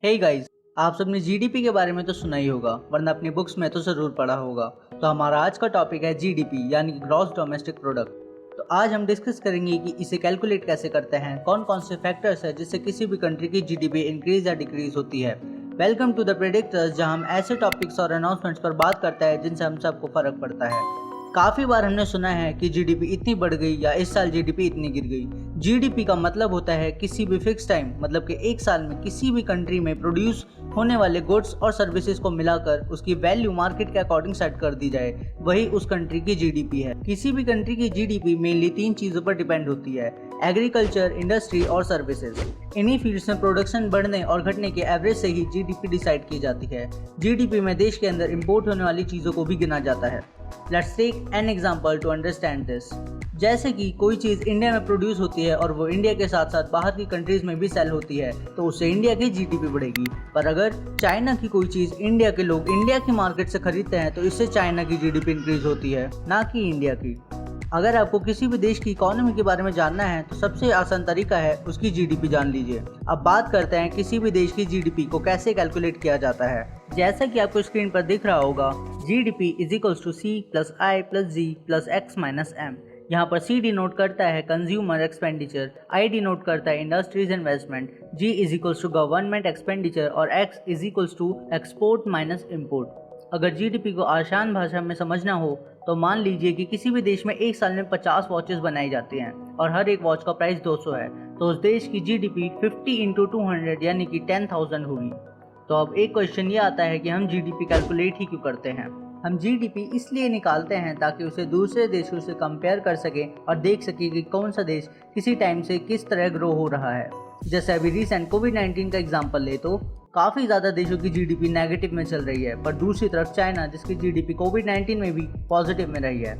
Hey guys, आप सबने GDP के बारे में तो सुना ही होगा, वरना अपनी बुक्स में तो ज़रूर पढ़ा होगा। तो हमारा आज का टॉपिक है जीडीपी यानी कि ग्रॉस डोमेस्टिक प्रोडक्ट। तो आज हम डिस्कस करेंगे कि इसे कैलकुलेट कैसे करते हैं, कौन कौन से फैक्टर्स हैं जिससे किसी भी कंट्री की जीडीपी इंक्रीज या डिक्रीज होती है। वेलकम टू द प्रेडिक्टर्स, जहां हम ऐसे टॉपिक्स और अनाउंसमेंट्स पर बात करते हैं जिनसे हम सबको फर्क पड़ता है। काफ़ी बार हमने सुना है कि जीडीपी इतनी बढ़ गई या इस साल जीडीपी इतनी गिर गई। जीडीपी का मतलब होता है किसी भी फिक्स टाइम, मतलब कि एक साल में किसी भी कंट्री में प्रोड्यूस होने वाले गुड्स और सर्विसेज को मिलाकर उसकी वैल्यू मार्केट के अकॉर्डिंग सेट कर दी जाए, वही उस कंट्री की जीडीपी है। किसी भी कंट्री की जीडीपी मेनली 3 चीज़ों पर डिपेंड होती है: एग्रीकल्चर, इंडस्ट्री और सर्विसेज। इन्हीं फील्ड्स में प्रोडक्शन बढ़ने और घटने के एवरेज से ही जीडीपी डिसाइड की जाती है। जीडीपी में देश के अंदर इंपोर्ट होने वाली चीज़ों को भी गिना जाता है। Let's take an example to understand this. जैसे कि कोई चीज़ इंडिया में प्रोड्यूस होती है और वो इंडिया के साथ साथ बाहर की कंट्रीज में भी सेल होती है, तो उससे इंडिया की जीडीपी बढ़ेगी। पर अगर चाइना की कोई चीज़ इंडिया के लोग इंडिया की मार्केट से खरीदते हैं, तो इससे चाइना की जीडीपी इंक्रीज होती है, ना कि इंडिया की। अगर आपको किसी भी देश की इकोनॉमी के बारे में जानना है तो सबसे आसान तरीका है उसकी जीडीपी जान लीजिए। अब बात करते हैं किसी भी देश की जीडीपी को कैसे कैलकुलेट किया जाता है। जैसा कि आपको स्क्रीन पर दिख रहा होगा, GDP is equals to C plus I plus G plus X minus M. यहाँ पर सी डिनोट करता है कंज्यूमर एक्सपेंडिचर, आई डिनोट करता है industries investment, G is equals to government expenditure और X is equals to export minus import. अगर GDP को आसान भाषा में समझना हो तो मान लीजिए कि किसी भी देश में एक साल में 50 वॉचेस बनाई जाती हैं और हर एक वॉच का प्राइस 200 है, तो उस देश की जीडीपी 50 इंटू 200 यानी कि 10,000 होगी। तो अब एक क्वेश्चन ये आता है कि हम जीडीपी कैलकुलेट ही क्यों करते हैं। हम जीडीपी इसलिए निकालते हैं ताकि उसे दूसरे देशों से कंपेयर कर सकें और देख सकें कि कौन सा देश किसी टाइम से किस तरह ग्रो हो रहा है। जैसे अभी रिसेंट कोविड-19 का एग्जाम्पल ले तो काफ़ी ज़्यादा देशों की जीडीपी नेगेटिव में चल रही है, पर दूसरी तरफ चाइना, जिसकी जीडीपी कोविड-19 में भी पॉजिटिव में रही है।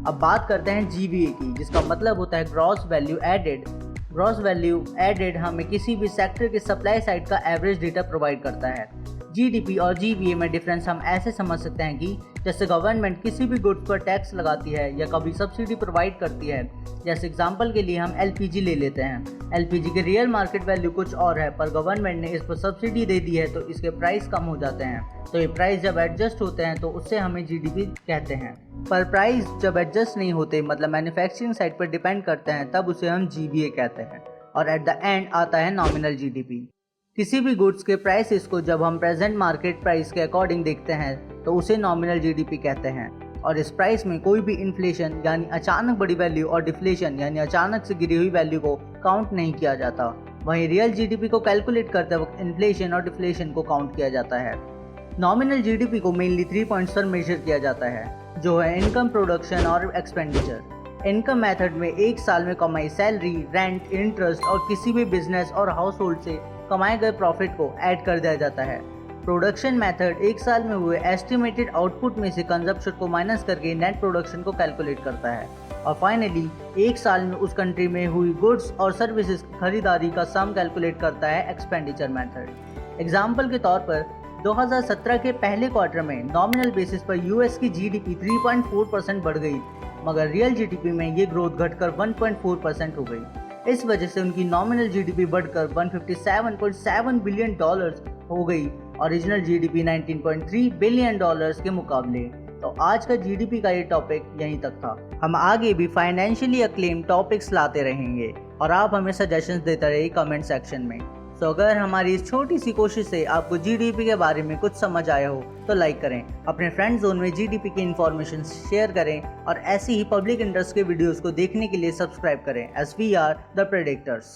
अब बात करते हैं जीवीए की, जिसका मतलब होता है gross value added. Gross value added हमें किसी भी सेक्टर के सप्लाई साइड का एवरेज डेटा प्रोवाइड करता है। जीडीपी और जीवीए में डिफरेंस हम ऐसे समझ सकते हैं कि जैसे गवर्नमेंट किसी भी गुड्स पर टैक्स लगाती है या कभी सब्सिडी प्रोवाइड करती है। जैसे एग्जांपल के लिए हम एलपीजी ले लेते हैं। एलपीजी के रियल मार्केट वैल्यू कुछ और है, पर गवर्नमेंट ने इस पर सब्सिडी दे दी है तो इसके प्राइस कम हो जाते हैं। तो ये प्राइस जब एडजस्ट होते हैं तो उससे हमें जीडीपी कहते हैं। पर प्राइस जब एडजस्ट नहीं होते, मतलब मैन्युफैक्चरिंग साइड पर डिपेंड करते हैं, तब उसे हम जीवीए कहते हैं। और एट द एंड आता है नॉमिनल जीडीपी। किसी भी गुड्स के प्राइसेस को जब हम प्रेजेंट मार्केट प्राइस के अकॉर्डिंग देखते हैं तो उसे नॉमिनल जीडीपी कहते हैं। और इस प्राइस में कोई भी इन्फ्लेशन यानी अचानक बड़ी वैल्यू और डिफ्लेशन यानी अचानक से गिरी हुई वैल्यू को काउंट नहीं किया जाता। वहीं रियल जीडीपी को कैलकुलेट करते वक्त इन्फ्लेशन और डिफ्लेशन को काउंट किया जाता है। नॉमिनल जीडीपी को मेनली 3 पॉइंट्स पर मेजर किया जाता है, जो है इनकम, प्रोडक्शन और एक्सपेंडिचर। इनकम मेथड में एक साल में कमाई सैलरी, रेंट, इंटरेस्ट और किसी भी बिजनेस और हाउस होल्ड से कमाए गए प्रॉफिट को ऐड कर दिया जाता है। प्रोडक्शन मेथड एक साल में हुए एस्टिमेटेड आउटपुट में से कंजप्शन को माइनस करके नेट प्रोडक्शन को कैलकुलेट करता है। और फाइनली एक साल में उस कंट्री में हुई गुड्स और सर्विसेज की खरीदारी का सम कैलकुलेट करता है एक्सपेंडिचर मेथड। एग्जाम्पल के तौर पर 2017 के पहले क्वार्टर में नॉमिनल बेसिस पर यूएस की जीडीपी 3.4% बढ़ गई, मगर रियल जीडीपी में ये ग्रोथ घटकर 1.4% हो गई। इस वजह से उनकी नॉमिनल जीडीपी बढ़कर $157.7 बिलियन हो गई, ओरिजिनल जीडीपी $19.3 बिलियन के मुकाबले। तो आज का जीडीपी का ये टॉपिक यहीं तक था। हम आगे भी फाइनेंशियली अक्लेम टॉपिक्स लाते रहेंगे और आप हमें सजेशंस देते रहिए कमेंट सेक्शन में। तो अगर हमारी इस छोटी सी कोशिश से आपको जीडीपी के बारे में कुछ समझ आया हो तो लाइक करें, अपने फ्रेंड जोन में जीडीपी की इन्फॉर्मेशन शेयर करें और ऐसी ही पब्लिक इंटरेस्ट के वीडियोस को देखने के लिए सब्सक्राइब करें। As we are the predictors.